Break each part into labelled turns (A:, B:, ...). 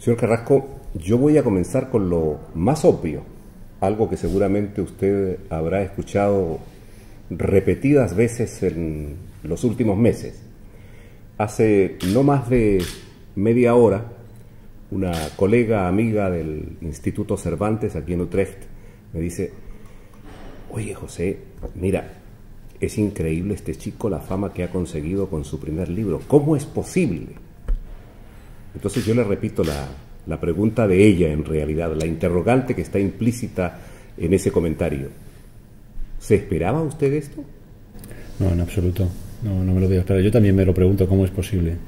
A: Señor Carrasco, yo voy a comenzar con lo más obvio, algo que seguramente usted habrá escuchado repetidas veces en los últimos meses. Hace no más de media hora, una colega amiga del Instituto Cervantes aquí en Utrecht me dice: oye José, mira, es increíble este chico la fama que ha conseguido con su primer libro, ¿cómo es posible? Entonces yo le repito la pregunta de ella, en realidad, la interrogante que está implícita en ese comentario. ¿Se esperaba usted esto?
B: No, en absoluto. No me lo digo. Pero yo también me lo pregunto, ¿cómo es posible?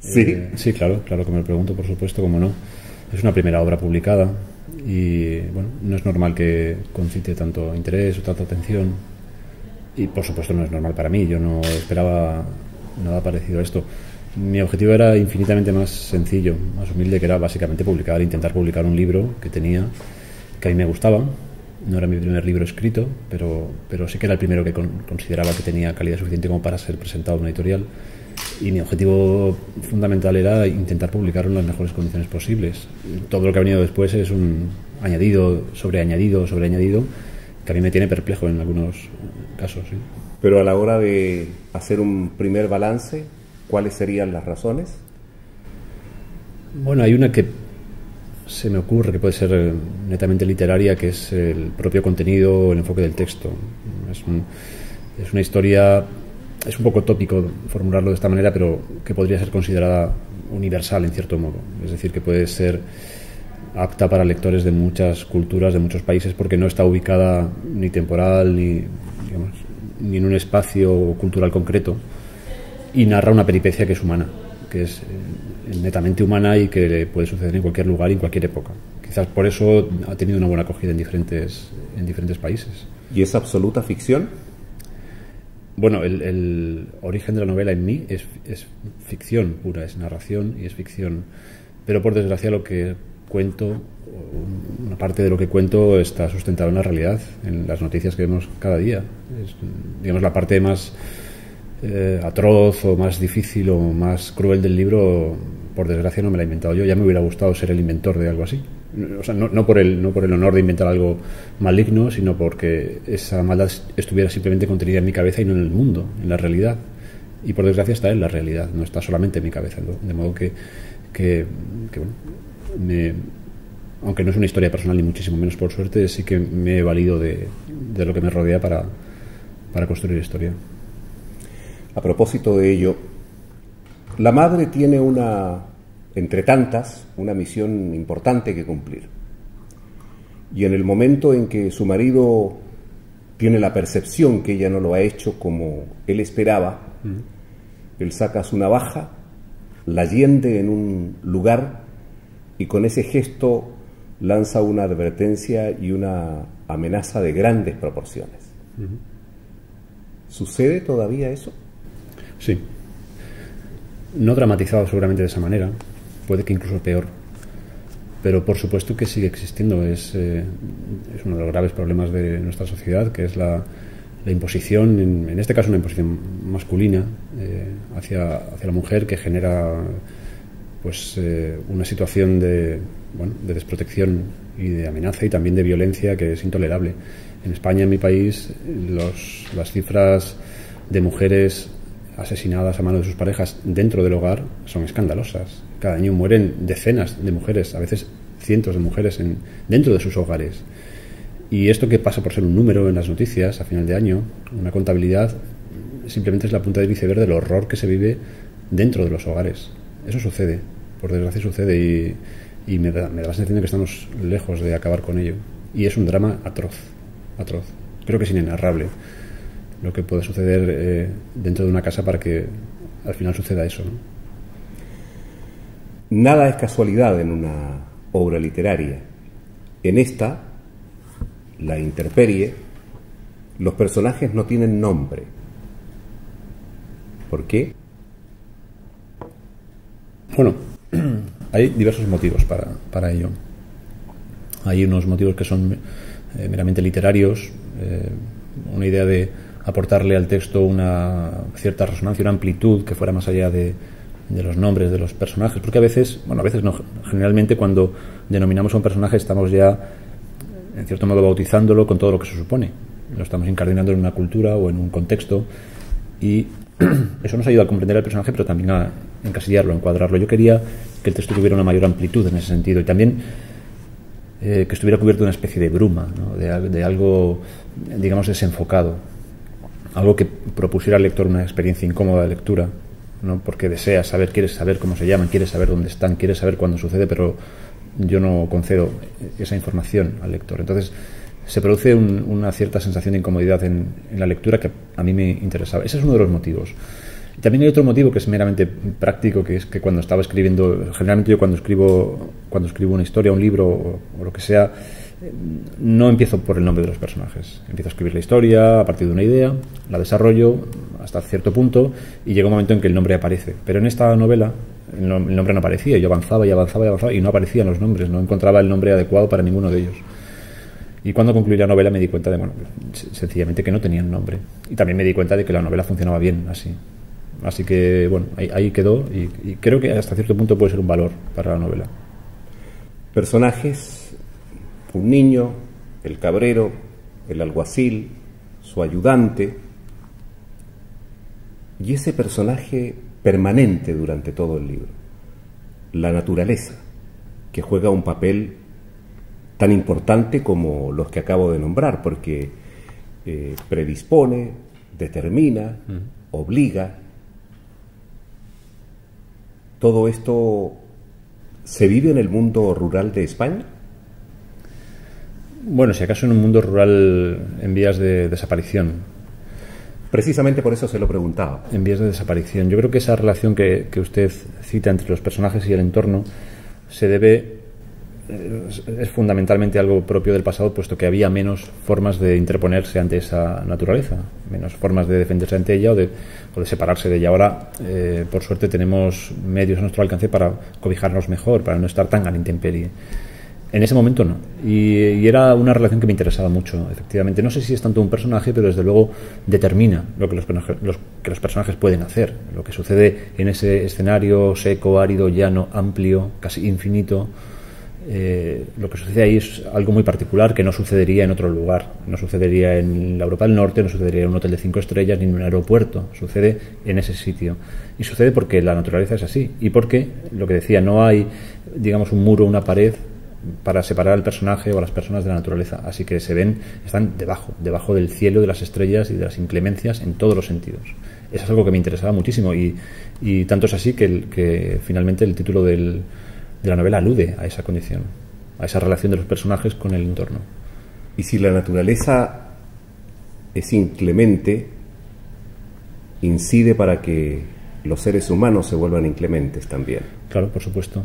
A: ¿Sí?
B: Sí, claro que me lo pregunto, por supuesto, cómo no. Es una primera obra publicada y, bueno, no es normal que concite tanto interés o tanta atención. Y, por supuesto, no es normal para mí. Yo no esperaba nada parecido a esto. Mi objetivo era infinitamente más sencillo, más humilde, que era básicamente intentar publicar un libro que tenía, que a mí me gustaba. No era mi primer libro escrito, pero sí que era el primero que consideraba que tenía calidad suficiente como para ser presentado en una editorial. Y mi objetivo fundamental era intentar publicarlo en las mejores condiciones posibles. Todo lo que ha venido después es un añadido, sobreañadido, que a mí me tiene perplejo en algunos casos. ¿Sí?
A: Pero a la hora de hacer un primer balance, ¿cuáles serían las razones?
B: Bueno, hay una que se me ocurre que puede ser netamente literaria, que es el propio contenido, el enfoque del texto. Es una historia, es un poco tópico formularlo de esta manera, pero que podría ser considerada universal en cierto modo. Es decir, que puede ser apta para lectores de muchas culturas, de muchos países, porque no está ubicada ni temporal ni en un espacio cultural concreto, y narra una peripecia que es humana, que es netamente humana y que puede suceder en cualquier lugar y en cualquier época. Quizás por eso ha tenido una buena acogida en diferentes países.
A: ¿Y es absoluta ficción?
B: Bueno, el origen de la novela en mí es ficción pura, es narración y es ficción. Pero por desgracia lo que cuento, una parte de lo que cuento, está sustentado en la realidad, en las noticias que vemos cada día. Es, digamos, la parte más atroz o más difícil o más cruel del libro, por desgracia no me la he inventado yo. Ya me hubiera gustado ser el inventor de algo así. O sea, no por el honor de inventar algo maligno, sino porque esa maldad estuviera simplemente contenida en mi cabeza y no en el mundo, en la realidad. Y por desgracia está en la realidad, no está solamente en mi cabeza. De modo que bueno, aunque no es una historia personal ni muchísimo menos, por suerte, sí que me he valido de lo que me rodea para construir historia.
A: A propósito de ello, la madre tiene entre tantas, una misión importante que cumplir. Y en el momento en que su marido tiene la percepción que ella no lo ha hecho como él esperaba, él saca su navaja, la hiende en un lugar y con ese gesto lanza una advertencia y una amenaza de grandes proporciones. ¿Sucede todavía eso?
B: Sí. No dramatizado seguramente de esa manera, puede que incluso peor, pero por supuesto que sigue existiendo. Es uno de los graves problemas de nuestra sociedad, que es la imposición, en este caso una imposición masculina hacia la mujer, que genera pues una situación de desprotección y de amenaza y también de violencia que es intolerable. En España, en mi país, las cifras de mujeres asesinadas a mano de sus parejas dentro del hogar son escandalosas. Cada año mueren decenas de mujeres, a veces cientos de mujeres dentro de sus hogares. Y esto, que pasa por ser un número en las noticias a final de año, una contabilidad, simplemente es la punta del iceberg del horror que se vive dentro de los hogares. Eso sucede, por desgracia sucede, y me da la sensación de que estamos lejos de acabar con ello. Y es un drama atroz. Creo que es inenarrable lo que puede suceder dentro de una casa para que al final suceda eso, ¿no?
A: Nada es casualidad en una obra literaria. En esta, La intemperie, los personajes no tienen nombre. ¿Por qué?
B: Bueno, hay diversos motivos para ello. Hay unos motivos que son meramente literarios, una idea de aportarle al texto una cierta resonancia, una amplitud que fuera más allá de de los nombres de los personajes, porque a veces no, generalmente cuando denominamos a un personaje estamos ya en cierto modo bautizándolo con todo lo que se supone, lo estamos incardinando en una cultura o en un contexto, y eso nos ayuda a comprender al personaje, pero también a encasillarlo, a encuadrarlo. Yo quería que el texto tuviera una mayor amplitud en ese sentido, y también que estuviera cubierto de una especie de bruma, ¿no? de algo, digamos, desenfocado, algo que propusiera al lector una experiencia incómoda de lectura, ¿no? Porque deseas saber, quieres saber cómo se llaman, quieres saber dónde están, quieres saber cuándo sucede, pero yo no concedo esa información al lector. Entonces se produce una cierta sensación de incomodidad en la lectura que a mí me interesaba. Ese es uno de los motivos. Y también hay otro motivo que es meramente práctico, que es que cuando estaba escribiendo, generalmente yo cuando escribo una historia, un libro o lo que sea, no empiezo por el nombre de los personajes. Empiezo a escribir la historia a partir de una idea, la desarrollo hasta cierto punto y llega un momento en que el nombre aparece. Pero en esta novela el nombre no aparecía, yo avanzaba y avanzaba y avanzaba y no aparecían los nombres, no encontraba el nombre adecuado para ninguno de ellos. Y cuando concluí la novela me di cuenta de, sencillamente que no tenían nombre. Y también me di cuenta de que la novela funcionaba bien así. Así que, ahí quedó y creo que hasta cierto punto puede ser un valor para la novela.
A: Personajes: un niño, el cabrero, el alguacil, su ayudante, y ese personaje permanente durante todo el libro, la naturaleza, que juega un papel tan importante como los que acabo de nombrar, porque predispone, determina, obliga. ¿Todo esto se vive en el mundo rural de España?
B: Bueno, si acaso en un mundo rural en vías de desaparición.
A: Precisamente por eso se lo preguntaba.
B: En vías de desaparición. Yo creo que esa relación que usted cita entre los personajes y el entorno se debe, es fundamentalmente algo propio del pasado, puesto que había menos formas de interponerse ante esa naturaleza, menos formas de defenderse ante ella o de separarse de ella. Ahora, por suerte, tenemos medios a nuestro alcance para cobijarnos mejor, para no estar tan a la intemperie. En ese momento no. Y era una relación que me interesaba mucho, efectivamente. No sé si es tanto un personaje, pero desde luego determina lo que los personajes pueden hacer. Lo que sucede en ese escenario seco, árido, llano, amplio, casi infinito. Lo que sucede ahí es algo muy particular que no sucedería en otro lugar. No sucedería en la Europa del Norte, no sucedería en un hotel de 5 estrellas ni en un aeropuerto. Sucede en ese sitio. Y sucede porque la naturaleza es así. Y porque, lo que decía, no hay, digamos, un muro, una pared para separar al personaje o a las personas de la naturaleza. Así que están debajo del cielo, de las estrellas y de las inclemencias en todos los sentidos. Eso es algo que me interesaba muchísimo y tanto es así que finalmente el título de la novela alude a esa condición, a esa relación de los personajes con el entorno.
A: Y si la naturaleza es inclemente, incide para que los seres humanos se vuelvan inclementes también.
B: Claro, por supuesto.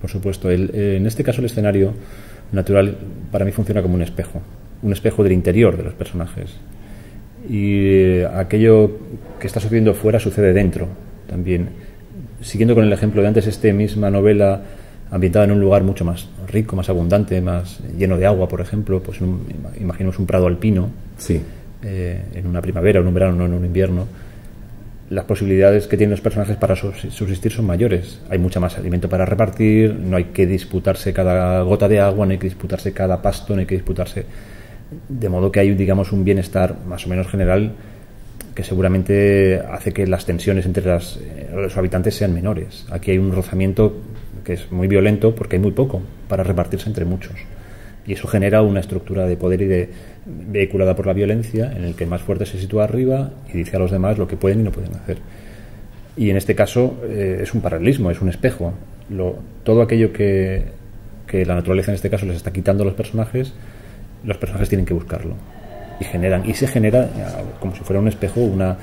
B: Por supuesto. En este caso el escenario natural para mí funciona como un espejo del interior de los personajes. Y aquello que está sucediendo fuera sucede dentro también. Siguiendo con el ejemplo de antes, misma novela ambientada en un lugar mucho más rico, más abundante, más lleno de agua, por ejemplo, pues imaginemos un prado alpino,
A: sí,
B: en una primavera, en un verano, no en un invierno. Las posibilidades que tienen los personajes para subsistir son mayores. Hay mucha más alimento para repartir, no hay que disputarse cada gota de agua, no hay que disputarse cada pasto, no hay que disputarse... De modo que hay, digamos, un bienestar más o menos general que seguramente hace que las tensiones entre los habitantes sean menores. Aquí hay un rozamiento que es muy violento porque hay muy poco para repartirse entre muchos. Y eso genera una estructura de poder vehiculada por la violencia, en el que el más fuerte se sitúa arriba y dice a los demás lo que pueden y no pueden hacer. Y en este caso es un paralelismo, es un espejo. Todo aquello que la naturaleza en este caso les está quitando a los personajes tienen que buscarlo. Y se genera, como si fuera un espejo, una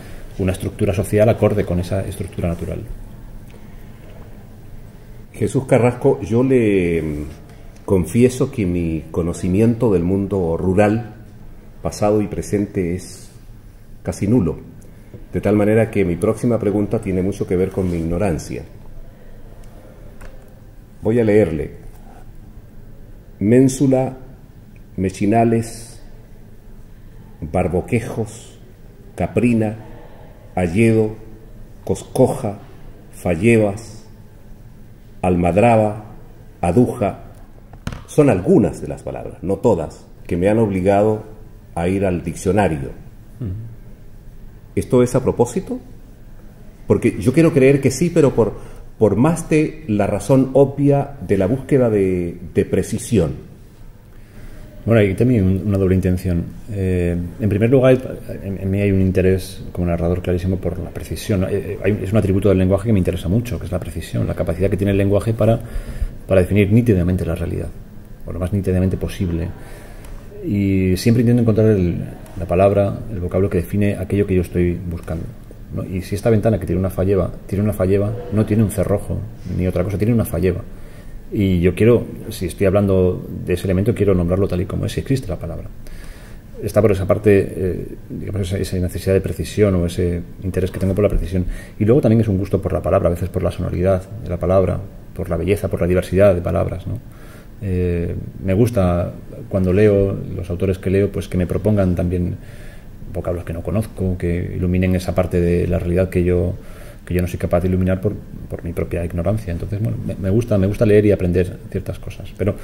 B: estructura social acorde con esa estructura natural.
A: Jesús Carrasco, yo le confieso que mi conocimiento del mundo rural, pasado y presente, es casi nulo, de tal manera que mi próxima pregunta tiene mucho que ver con mi ignorancia. Voy a leerle: Ménsula, Mechinales, Barboquejos, Caprina, Alledo, Coscoja, fallevas, almadraba, aduja, son algunas de las palabras, no todas, que me han obligado a ir al diccionario. ¿Esto es a propósito? Porque yo quiero creer que sí, pero por más de la razón obvia de la búsqueda de precisión.
B: Bueno, hay también una doble intención. En primer lugar, en mí hay un interés como narrador clarísimo por la precisión. Es un atributo del lenguaje que me interesa mucho, que es la precisión, la capacidad que tiene el lenguaje para definir nítidamente la realidad, o lo más nítidamente posible. Y siempre intento encontrar la palabra, el vocablo que define aquello que yo estoy buscando, ¿no? Y si esta ventana que tiene una falleva, no tiene un cerrojo ni otra cosa, tiene una falleva. Y yo quiero, si estoy hablando de ese elemento, quiero nombrarlo tal y como es, si existe la palabra. Está por esa parte, digamos, esa necesidad de precisión o ese interés que tengo por la precisión. Y luego también es un gusto por la palabra, a veces por la sonoridad de la palabra, por la belleza, por la diversidad de palabras, ¿no? Me gusta cuando leo, los autores que leo, pues que me propongan también vocablos que no conozco, que iluminen esa parte de la realidad que yo no soy capaz de iluminar por mi propia ignorancia. Entonces, bueno, me gusta leer y aprender ciertas cosas, pero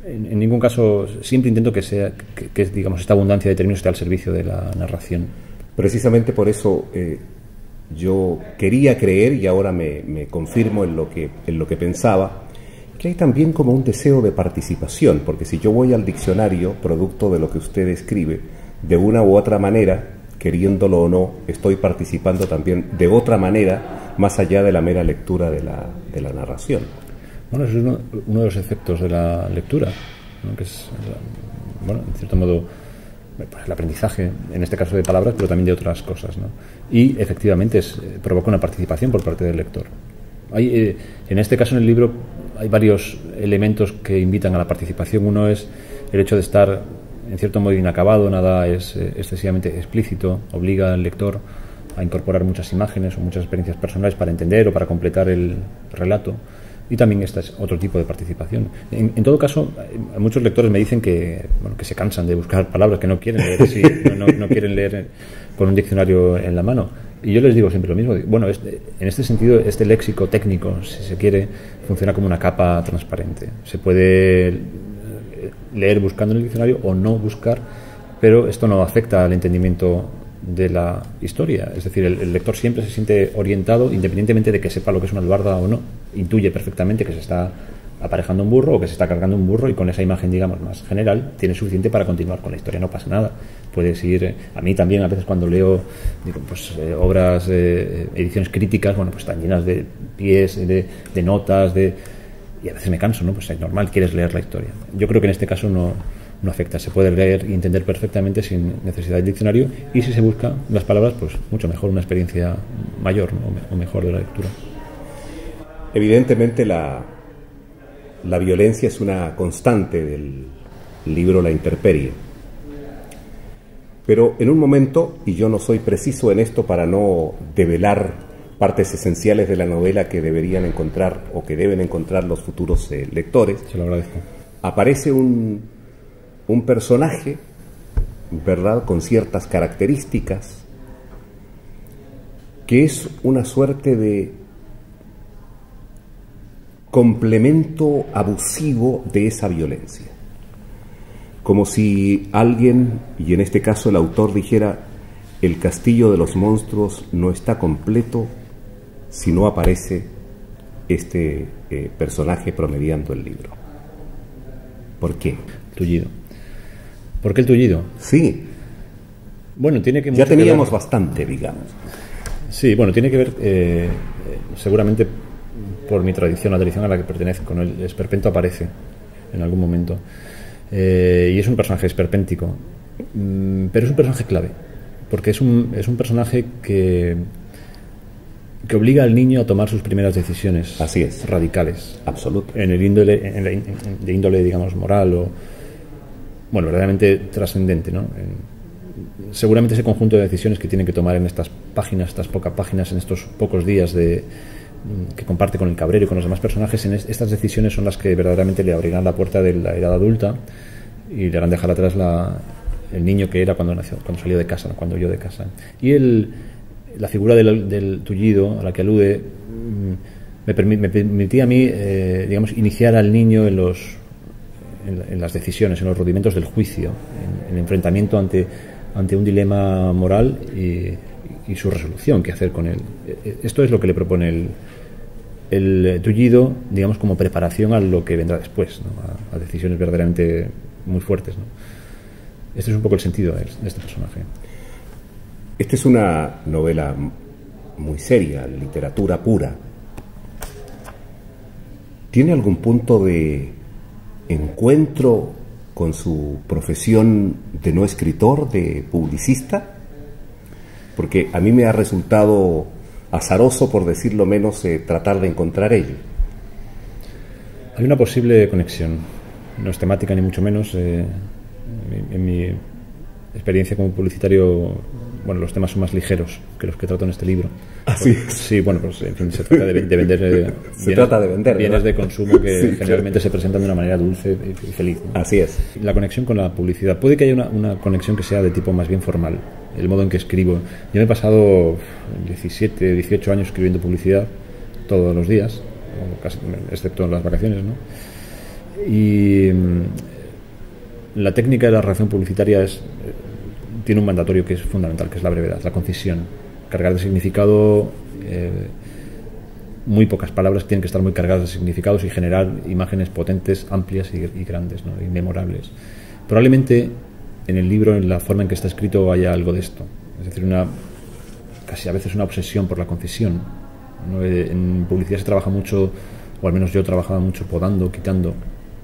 B: en ningún caso siempre intento que digamos, esta abundancia de términos esté al servicio de la narración.
A: Precisamente por eso yo quería creer, y ahora me confirmo en lo que pensaba, que hay también como un deseo de participación, porque si yo voy al diccionario, producto de lo que usted escribe, de una u otra manera, queriéndolo o no, estoy participando también de otra manera, más allá de la mera lectura de la narración.
B: Bueno, eso es uno de los efectos de la lectura, ¿no? Que es, bueno, en cierto modo, pues el aprendizaje, en este caso de palabras, pero también de otras cosas, ¿no? Y efectivamente provoca una participación por parte del lector. En este caso, en el libro, hay varios elementos que invitan a la participación. Uno es el hecho de estar, en cierto modo, inacabado, nada es excesivamente explícito, obliga al lector a incorporar muchas imágenes o muchas experiencias personales para entender o para completar el relato. Y también este es otro tipo de participación. En todo caso, muchos lectores me dicen que se cansan de buscar palabras, que no quieren leer, no quieren leer con un diccionario en la mano. Y yo les digo siempre lo mismo. Bueno, en este sentido, este léxico técnico, si se quiere, funciona como una capa transparente. Se puede leer buscando en el diccionario o no buscar, pero esto no afecta al entendimiento de la historia. Es decir, el lector siempre se siente orientado, independientemente de que sepa lo que es una albarda o no. Intuye perfectamente que se está aparejando un burro o que se está cargando un burro, y con esa imagen, digamos, más general, tiene suficiente para continuar con la historia. No pasa nada. Puedes ir, a mí también, a veces cuando leo, digo, pues obras, ediciones críticas, bueno, pues están llenas de pies, de notas, y a veces me canso, ¿no? Pues es normal, quieres leer la historia. Yo creo que en este caso no afecta, se puede leer y entender perfectamente sin necesidad del diccionario, y si se buscan las palabras, pues mucho mejor, una experiencia mayor, ¿no? o mejor de la lectura.
A: Evidentemente la violencia es una constante del libro La Intemperie, pero en un momento, y yo no soy preciso en esto para no develar partes esenciales de la novela que deberían encontrar o que deben encontrar los futuros lectores,
B: se lo agradezco,
A: aparece un personaje, ¿verdad?, con ciertas características, que es una suerte de complemento abusivo de esa violencia. Como si alguien, y en este caso el autor, dijera: el castillo de los monstruos no está completo si no aparece este personaje promediando el libro. ¿Por qué?
B: Tullido. ¿Por qué el tullido?
A: Sí.
B: Bueno, tiene que...
A: Ya teníamos bastante, digamos.
B: Sí, bueno, tiene que ver, seguramente, por mi tradición, la tradición a la que pertenezco, ¿no? El esperpento aparece en algún momento. Y es un personaje esperpéntico. Pero es un personaje clave, porque es un personaje que obliga al niño a tomar sus primeras decisiones.
A: Así es.
B: Radicales.
A: Absoluto.
B: En el de índole, digamos, moral o... Bueno, verdaderamente trascendente, ¿no? Seguramente ese conjunto de decisiones que tienen que tomar en estas páginas, estas pocas páginas, en estos pocos días que comparte con el cabrero y con los demás personajes, estas decisiones son las que verdaderamente le abrirán la puerta de la edad adulta y le harán dejar atrás el niño que era cuando salió de casa, cuando huyó de casa. Y la figura del tullido a la que alude me permitía a mí, digamos, iniciar al niño en las decisiones, en los rudimentos del juicio, en el enfrentamiento ante un dilema moral y su resolución, qué hacer con él. Esto es lo que le propone el tullido, digamos, como preparación a lo que vendrá después, ¿no? A decisiones verdaderamente muy fuertes, ¿no? Este es un poco el sentido de este personaje.
A: Esta es una novela muy seria, literatura pura. ¿Tiene algún punto de encuentro con su profesión de no escritor, de publicista? Porque a mí me ha resultado azaroso, por decirlo menos, tratar de encontrar ello.
B: Hay una posible conexión, no es temática ni mucho menos. En mi experiencia como publicitario, bueno, los temas son más ligeros que los que trato en este libro.
A: ¿Así?
B: Sí, bueno, pues en fin, se trata de vender, bienes de consumo que sí, generalmente se presentan de una manera dulce y feliz, ¿no?
A: Así es.
B: La conexión con la publicidad. Puede que haya una conexión que sea de tipo más bien formal, el modo en que escribo. Yo me he pasado 17, 18 años escribiendo publicidad todos los días, casi, excepto en las vacaciones, ¿no? Y la técnica de la redacción publicitaria tiene un mandatorio que es fundamental, que es la brevedad, la concisión. Cargar de significado, muy pocas palabras tienen que estar muy cargadas de significados y generar imágenes potentes, amplias y grandes, ¿no? Y memorables. Probablemente en el libro, en la forma en que está escrito, haya algo de esto. Es decir, casi a veces una obsesión por la concisión, ¿no? En publicidad se trabaja mucho, o al menos yo trabajaba mucho podando, quitando.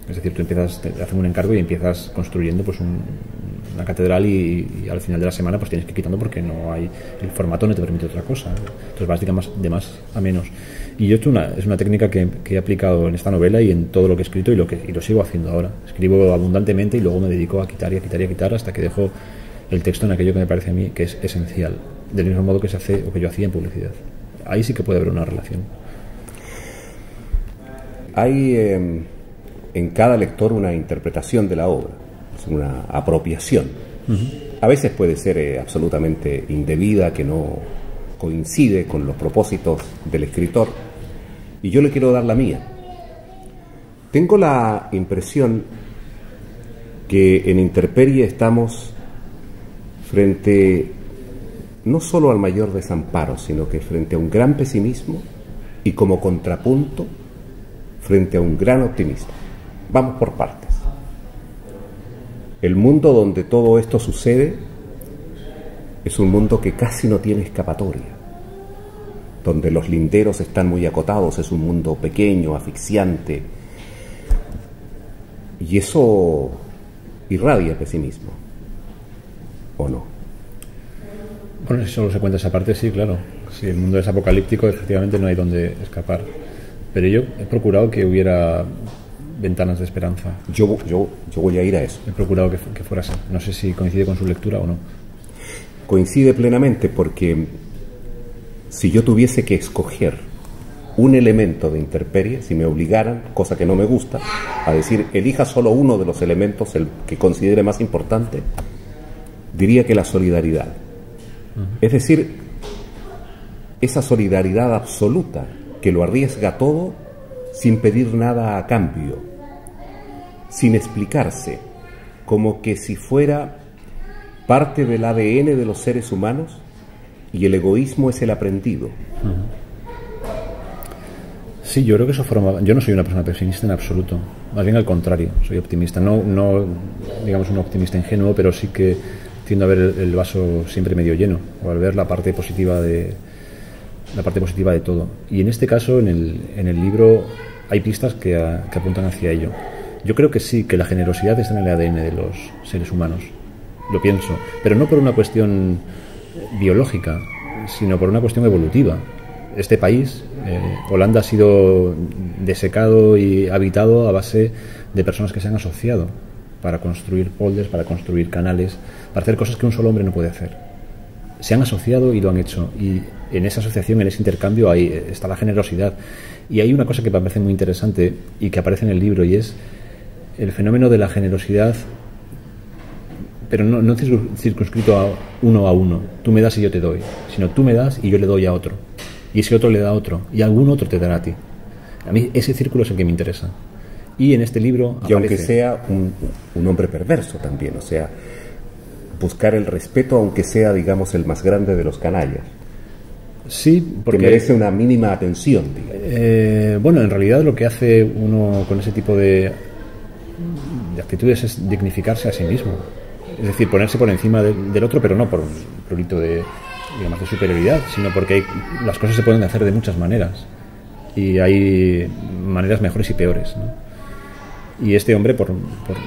B: Es decir, tú te hacen un encargo y empiezas construyendo pues una catedral y al final de la semana pues tienes que ir quitando porque el formato no te permite otra cosa. Entonces vas de más a menos. Y yo es una técnica que he aplicado en esta novela y en todo lo que he escrito y lo sigo haciendo ahora. Escribo abundantemente y luego me dedico a quitar y a quitar y a quitar hasta que dejo el texto en aquello que me parece a mí que es esencial, del mismo modo que se hace o que yo hacía en publicidad. Ahí sí que puede haber una relación.
A: Hay en cada lector una interpretación de la obra, es una apropiación. A veces puede ser absolutamente indebida, que no coincide con los propósitos del escritor, y yo le quiero dar la mía. Tengo la impresión que en Intemperie estamos frente no solo al mayor desamparo, sino que frente a un gran pesimismo y como contrapunto frente a un gran optimismo. Vamos por partes. El mundo donde todo esto sucede es un mundo que casi no tiene escapatoria, donde los linderos están muy acotados, es un mundo pequeño, asfixiante, y eso irradia pesimismo, ¿o no?
B: Bueno, si solo se cuenta esa parte, sí, claro. Si el mundo es apocalíptico, efectivamente no hay donde escapar. Pero yo he procurado que hubiera ventanas de esperanza.
A: Yo voy a ir a eso.
B: He procurado que fuera así. No sé si coincide con su lectura o no.
A: Coincide plenamente, porque si yo tuviese que escoger un elemento de Intemperie, si me obligaran, cosa que no me gusta, a decir, elija solo uno de los elementos, el que considere más importante, diría que la solidaridad. Es decir, esa solidaridad absoluta que lo arriesga todo sin pedir nada a cambio, sin explicarse, como que si fuera parte del ADN de los seres humanos y el egoísmo es el aprendido.
B: Sí, yo creo que eso forma. Yo no soy una persona pesimista en absoluto, más bien al contrario, soy optimista. No digamos un optimista ingenuo, pero sí que tiendo a ver el vaso siempre medio lleno, o al ver la parte positiva de todo. Y en este caso, en el libro, hay pistas que apuntan hacia ello. Yo creo que sí, que la generosidad está en el ADN de los seres humanos. Lo pienso, pero no por una cuestión biológica, sino por una cuestión evolutiva. Este país, Holanda, ha sido desecado y habitado a base de personas que se han asociado para construir polders, para construir canales, para hacer cosas que un solo hombre no puede hacer. Se han asociado y lo han hecho, y en esa asociación, en ese intercambio, ahí está la generosidad. Y hay una cosa que me parece muy interesante y que aparece en el libro, y es el fenómeno de la generosidad, pero no circunscrito a uno. Tú me das y yo te doy, sino tú me das y yo le doy a otro, y ese otro le da a otro, y algún otro te dará a ti. A mí ese círculo es el que me interesa. Y en este libro
A: y aunque sea un hombre perverso también, o sea, buscar el respeto aunque sea, digamos, el más grande de los canallas.
B: Sí, porque
A: que merece una mínima atención,
B: bueno, en realidad lo que hace uno con ese tipo de actitudes es dignificarse a sí mismo. Es decir, ponerse por encima del otro, pero no por un prurito de, digamos, de superioridad, sino porque las cosas se pueden hacer de muchas maneras. Y hay maneras mejores y peores, ¿no? Y este hombre,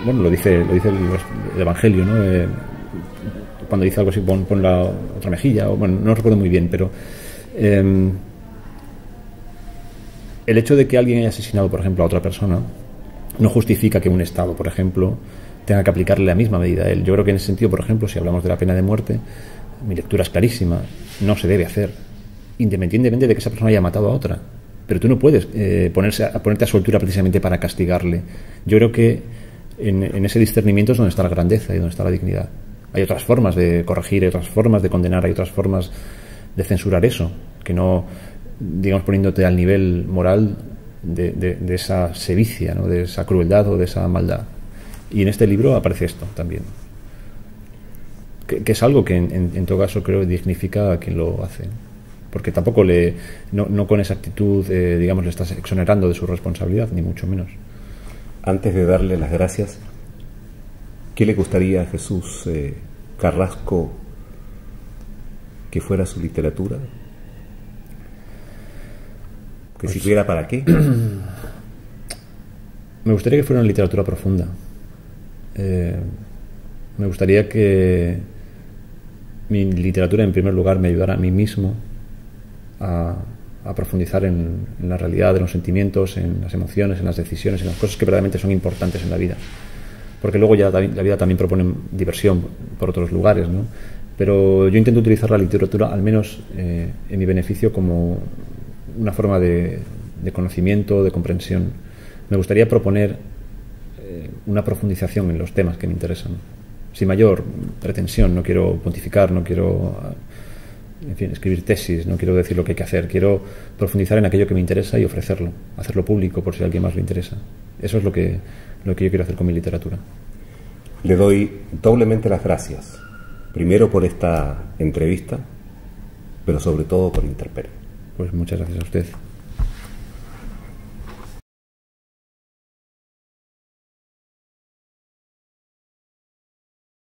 B: bueno, lo dice el Evangelio, ¿no? Cuando dice algo así, pon la otra mejilla, o bueno, no recuerdo muy bien, pero el hecho de que alguien haya asesinado, por ejemplo, a otra persona no justifica que un Estado, por ejemplo, tenga que aplicarle la misma medida a él. Yo creo que en ese sentido, por ejemplo, si hablamos de la pena de muerte, mi lectura es clarísima, no se debe hacer, independientemente de que esa persona haya matado a otra. Pero tú no puedes ponerte a su altura precisamente para castigarle. Yo creo que en ese discernimiento es donde está la grandeza y donde está la dignidad. Hay otras formas de corregir, hay otras formas de condenar, hay otras formas de censurar eso, que no, digamos, poniéndote al nivel moral de esa sevicia, ¿no? De esa crueldad o de esa maldad. Y en este libro aparece esto también, que es algo que en todo caso creo dignifica a quien lo hace, porque tampoco no con esa actitud, digamos, le estás exonerando de su responsabilidad, ni mucho menos.
A: Antes de darle las gracias, ¿qué le gustaría a Jesús Carrasco que fuera su literatura? ¿Que pues, sirviera para qué?
B: Me gustaría que fuera una literatura profunda. Me gustaría que mi literatura, en primer lugar, me ayudara a mí mismo a profundizar en la realidad de los sentimientos, en las emociones, en las decisiones, en las cosas que verdaderamente son importantes en la vida. Porque luego ya la vida también propone diversión por otros lugares, ¿no? Pero yo intento utilizar la literatura, al menos en mi beneficio, como una forma de conocimiento, de comprensión. Me gustaría proponer una profundización en los temas que me interesan, sin mayor pretensión. No quiero pontificar, no quiero, en fin, escribir tesis, no quiero decir lo que hay que hacer. Quiero profundizar en aquello que me interesa y ofrecerlo, hacerlo público por si a alguien más le interesa. Eso es lo que yo quiero hacer con mi literatura.
A: Le doy doblemente las gracias, primero por esta entrevista, pero sobre todo por Interperio.
B: Pues muchas gracias a usted.